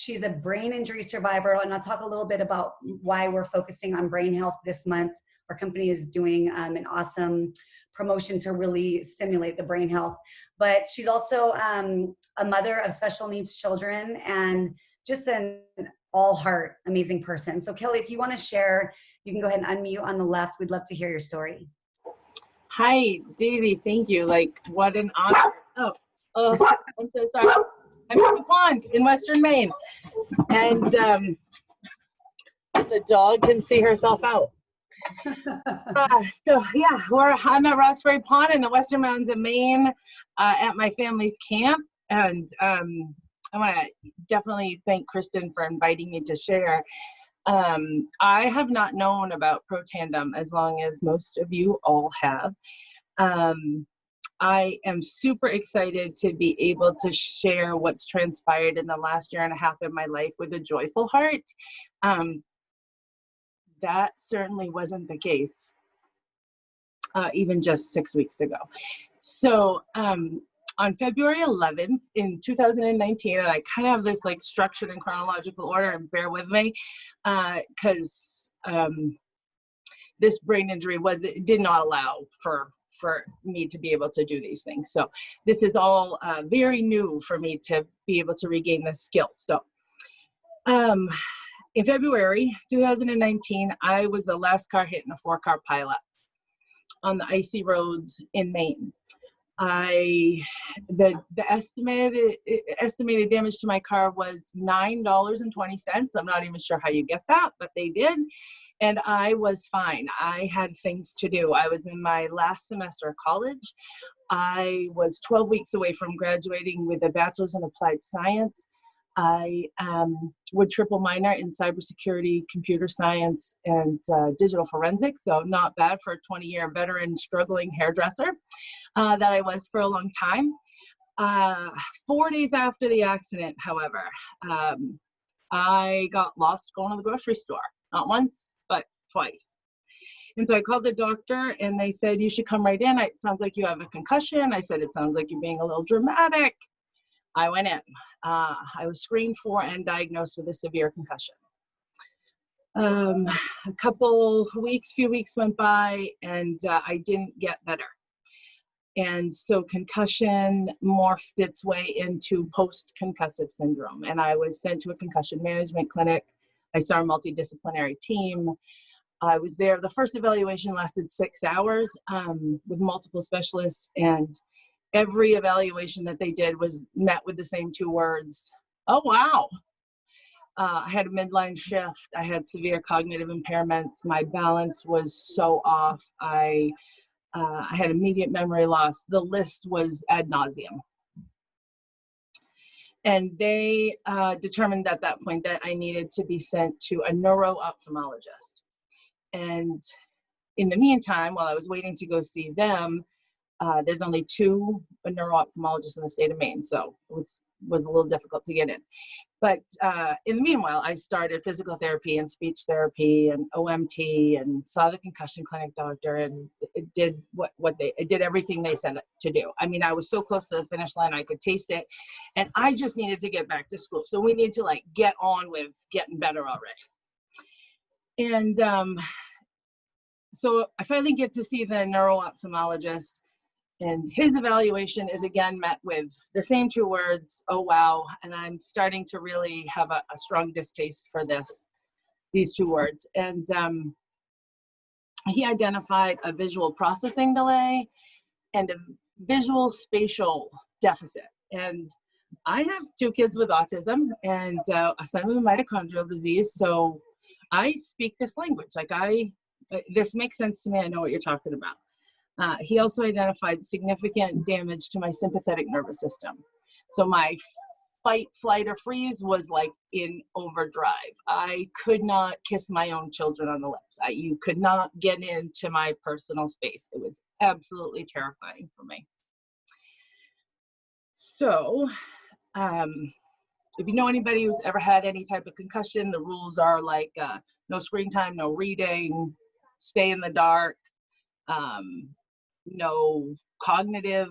She's a brain injury survivor, and I'll talk a little bit about why we're focusing on brain health this month. Our company is doing an awesome promotion to really stimulate the brain health. But she's also a mother of special needs children and just an all heart amazing person. So Kelly, if you want to share, you can go ahead and unmute on the left. We'd love to hear your story. Hi, Daisy. Thank you. Like, what an honor. Oh, I'm so sorry. I'm in the pond in Western Maine, and the dog can see herself out. So yeah, I'm at Roxbury Pond in the Western Mountains of Maine at my family's camp, and I want to definitely thank Kristen for inviting me to share. I have not known about Protandim as long as most of you all have. I am super excited to be able to share what's transpired in the last year and a half of my life with a joyful heart. That certainly wasn't the case even just 6 weeks ago. So on February 11th in 2019, and I kind of have this like structured in chronological order, and bear with me, because this brain injury did not allow for me to be able to do these things. So this is all very new for me to be able to regain this skill. So in February 2019, I was the last car hit in a 4-car pileup on the icy roads in Maine. The estimated damage to my car was $9.20. I'm not even sure how you get that, but they did. And I was fine. I had things to do. I was in my last semester of college. I was 12 weeks away from graduating with a bachelor's in applied science. I would triple minor in cybersecurity, computer science, and digital forensics. So not bad for a 20-year veteran struggling hairdresser that I was for a long time. 4 days after the accident, however, I got lost going to the grocery store. Not once, but twice. And so I called the doctor and they said, you should come right in. It sounds like you have a concussion. I said, it sounds like you're being a little dramatic. I went in. I was screened for and diagnosed with a severe concussion. A few weeks went by, and I didn't get better. And so concussion morphed its way into post-concussive syndrome. And I was sent to a concussion management clinic. I saw a multidisciplinary team. I was there. The first evaluation lasted 6 hours with multiple specialists, and every evaluation that they did was met with the same 2 words: oh, wow. I had a midline shift. I had severe cognitive impairments. My balance was so off. I had immediate memory loss. The list was ad nauseum. And they determined at that point that I needed to be sent to a neuro-ophthalmologist. And in the meantime, while I was waiting to go see them, there's only 2 neuro-ophthalmologists in the state of Maine, so it was a little difficult to get in. But in the meanwhile, I started physical therapy and speech therapy and OMT and saw the concussion clinic doctor, and it did it did everything they said to do. I mean, I was so close to the finish line, I could taste it, and I just needed to get back to school. So we need to like get on with getting better already. And so I finally get to see the neuro-ophthalmologist. And his evaluation is again met with the same 2 words, oh, wow. And I'm starting to really have a strong distaste for these 2 words. And he identified a visual processing delay and a visual spatial deficit. And I have 2 kids with autism and a son with mitochondrial disease. So I speak this language. This makes sense to me. I know what you're talking about. He also identified significant damage to my sympathetic nervous system. So my fight, flight, or freeze was like in overdrive. I could not kiss my own children on the lips. You could not get into my personal space. It was absolutely terrifying for me. So if you know anybody who's ever had any type of concussion, the rules are like no screen time, no reading, stay in the dark, no cognitive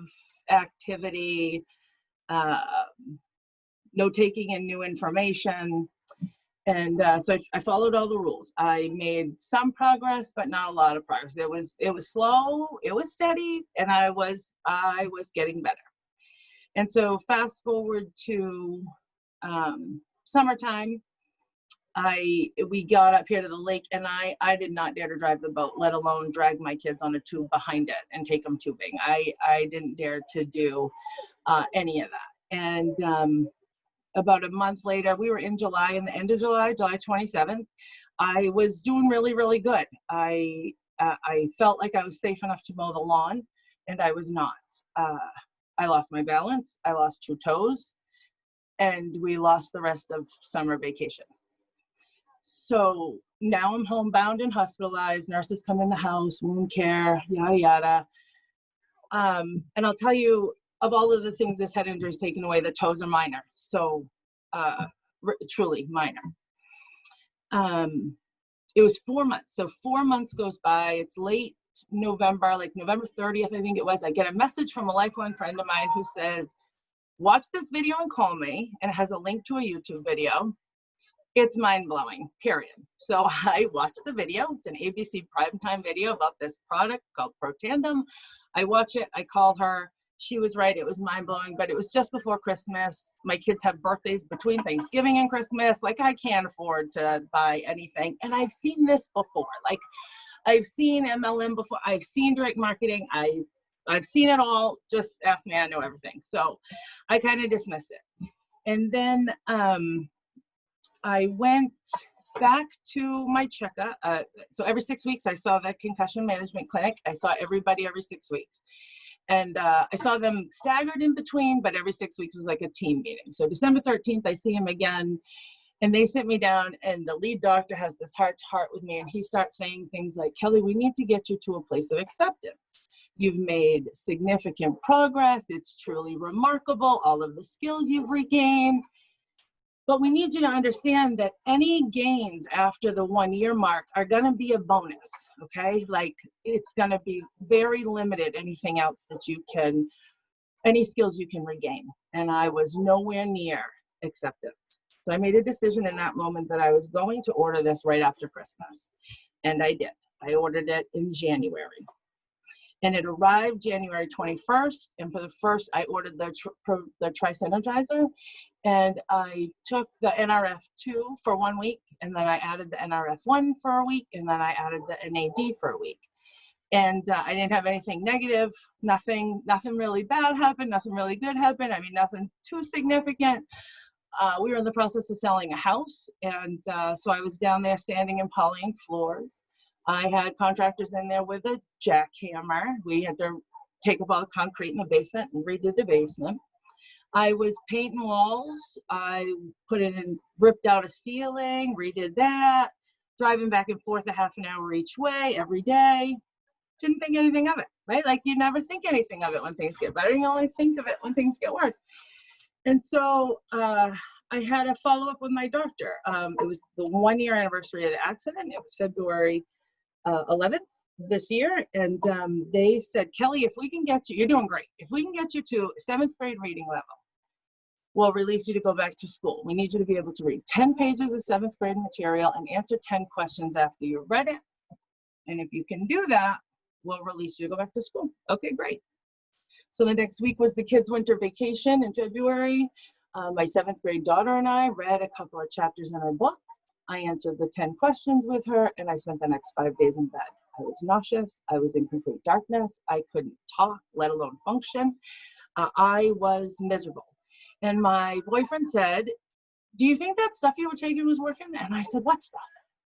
activity, no taking in new information. And so I followed all the rules. I made some progress, but not a lot of progress. It was slow, it was steady, and I was getting better. And so fast forward to summertime, we got up here to the lake, and I did not dare to drive the boat, let alone drag my kids on a tube behind it and take them tubing. I didn't dare to do any of that. And about a month later, we were in July, in the end of July, July 27th, I was doing really, really good. I felt like I was safe enough to mow the lawn, and I was not. I lost my balance, I lost 2 toes, and we lost the rest of summer vacation. So now I'm homebound and hospitalized. Nurses come in the house, wound care, yada, yada. And I'll tell you, of all of the things this head injury has taken away, the toes are minor. So truly minor. It was 4 months. So 4 months goes by. It's late November, like November 30th, I think it was. I get a message from a lifelong friend of mine who says, watch this video and call me. And it has a link to a YouTube video. It's mind-blowing, period. So I watched the video. It's an ABC primetime video about this product called Protandem. I watch it, I call her. She was right, it was mind-blowing, but it was just before Christmas. My kids have birthdays between Thanksgiving and Christmas. Like, I can't afford to buy anything. And I've seen this before. Like, I've seen MLM before. I've seen direct marketing. I've seen it all. Just ask me, I know everything. So I kind of dismissed it. And then I went back to my checkup. So every 6 weeks, I saw the concussion management clinic. I saw everybody every 6 weeks. And I saw them staggered in between, but every 6 weeks was like a team meeting. So December 13th, I see him again, and they sit me down, and the lead doctor has this heart-to-heart with me, and he starts saying things like, Kelly, we need to get you to a place of acceptance. You've made significant progress. It's truly remarkable, all of the skills you've regained. But we need you to understand that any gains after the 1 year mark are going to be a bonus, okay? Like, it's going to be very limited, anything else that you can, any skills you can regain. And I was nowhere near acceptance. So I made a decision in that moment that I was going to order this right after Christmas. And I did. I ordered it in January. And it arrived January 21st. And for the first, I ordered the Tri-Synergizer. And I took the NRF2 for 1 week, and then I added the NRF1 for a week, and then I added the NAD for a week. And I didn't have anything negative, nothing really bad happened, nothing really good happened. I mean, nothing too significant. We were in the process of selling a house, and so I was down there sanding and polishing floors. I had contractors in there with a jackhammer. We had to take up all the concrete in the basement and redo the basement. I was painting walls. I put it in, ripped out a ceiling, redid that, driving back and forth a half an hour each way every day. Didn't think anything of it, right? Like, you never think anything of it when things get better. You only think of it when things get worse. And so I had a follow-up with my doctor. It was the 1 year anniversary of the accident. It was February 11th this year. And they said, Kelly, if we can get you, you're doing great. If we can get you to 7th grade reading level, we'll release you to go back to school. We need you to be able to read 10 pages of 7th grade material and answer 10 questions after you've read it. And if you can do that, we'll release you to go back to school. Okay, great. So the next week was the kids' winter vacation in February. My 7th grade daughter and I read a couple of chapters in her book. I answered the 10 questions with her, and I spent the next 5 days in bed. I was nauseous. I was in complete darkness. I couldn't talk, let alone function. I was miserable. And my boyfriend said, do you think that stuff you were taking was working? And I said, what stuff?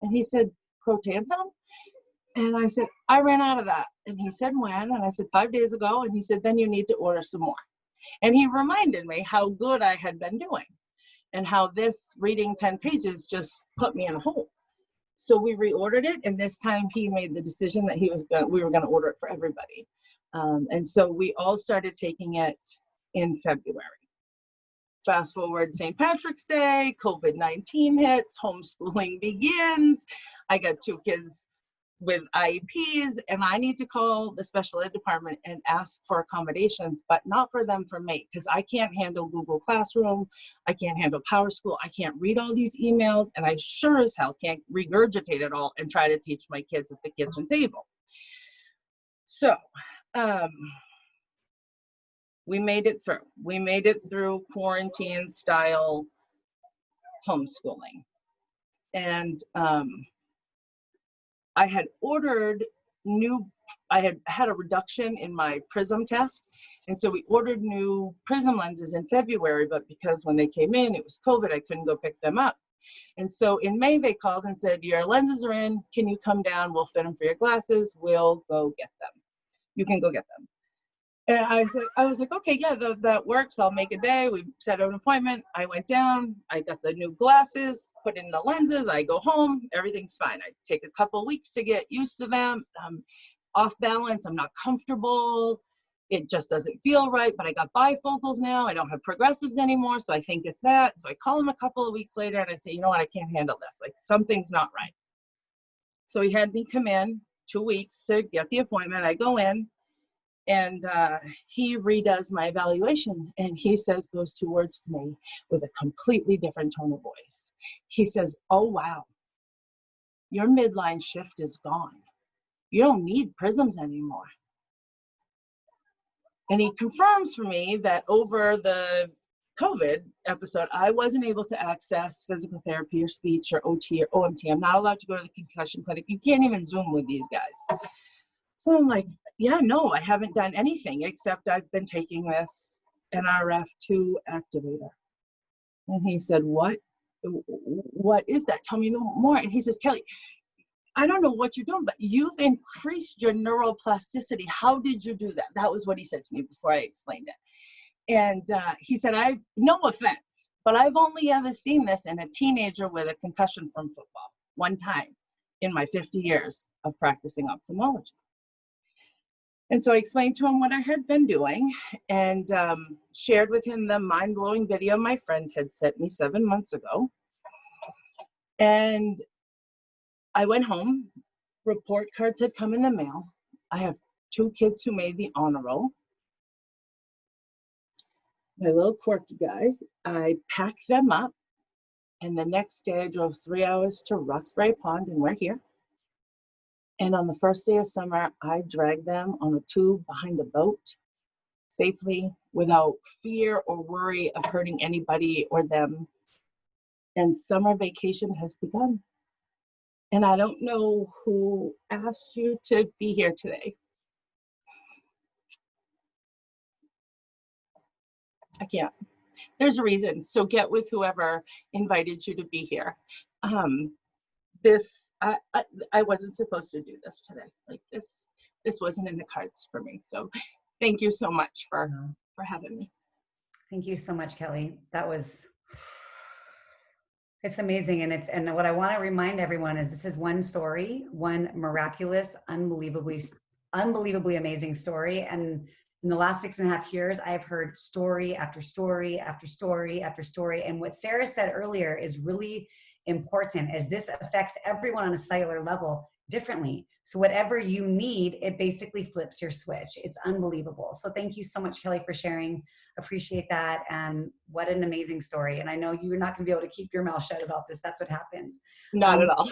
And he said, Protandim. And I said, I ran out of that. And he said, when? And I said, 5 days ago. And he said, then you need to order some more. And he reminded me how good I had been doing and how this reading 10 pages just put me in a hole. So we reordered it. And this time he made the decision that we were going to order it for everybody. And so we all started taking it in February. Fast forward, St. Patrick's Day, COVID-19 hits, homeschooling begins. I got 2 kids with IEPs, and I need to call the special ed department and ask for accommodations, but not for them for me, because I can't handle Google Classroom, I can't handle PowerSchool, I can't read all these emails, and I sure as hell can't regurgitate it all and try to teach my kids at the kitchen table. So we made it through. We made it through quarantine style homeschooling. And I had ordered I had a reduction in my prism test. And so we ordered new prism lenses in February, but because when they came in, it was COVID, I couldn't go pick them up. And so in May, they called and said, your lenses are in, can you come down? We'll fit them for your glasses. We'll go get them. You can go get them. And I was like, okay, yeah, that works. I'll make a day. We set an appointment. I went down. I got the new glasses, put in the lenses. I go home. Everything's fine. I take a couple weeks to get used to them. I'm off balance. I'm not comfortable. It just doesn't feel right. But I got bifocals now. I don't have progressives anymore. So I think it's that. So I call him a couple of weeks later and I say, you know what? I can't handle this. Like, something's not right. So he had me come in 2 weeks to get the appointment. I go in. And he redoes my evaluation, and he says those 2 words to me with a completely different tone of voice. He says, oh, wow, your midline shift is gone. You don't need prisms anymore. And he confirms for me that over the COVID episode, I wasn't able to access physical therapy or speech or OT or OMT. I'm not allowed to go to the concussion clinic. You can't even Zoom with these guys. So I'm like, yeah, no, I haven't done anything except I've been taking this NRF2 activator. And he said, what is that? Tell me more. And he says, Kelly, I don't know what you're doing, but you've increased your neuroplasticity. How did you do that? That was what he said to me before I explained it. And he said, no offense, but I've only ever seen this in a teenager with a concussion from football, one time in my 50 years of practicing ophthalmology. And so I explained to him what I had been doing and shared with him the mind-blowing video my friend had sent me 7 months ago. And I went home. Report cards had come in the mail. I have 2 kids who made the honor roll. My little quirky guys. I packed them up. And the next day I drove 3 hours to Roxbury Pond, and we're here. And on the first day of summer, I dragged them on a tube behind a boat safely without fear or worry of hurting anybody or them. And summer vacation has begun. And I don't know who asked you to be here today. I can't. There's a reason. So get with whoever invited you to be here. I wasn't supposed to do this today. Like this wasn't in the cards for me. So thank you so much for having me. Thank you so much, Kelly. It's amazing. And what I want to remind everyone is this is one story, one miraculous, unbelievably amazing story. And in the last 6.5 years, I've heard story after story after story after story. And what Sarah said earlier is really important, as this affects everyone on a cellular level differently. So whatever you need, it basically flips your switch. It's unbelievable. So thank you so much, Kelly, for sharing. Appreciate that. And what an amazing story. And I know you're not going to be able to keep your mouth shut about this. That's what happens. Not at all.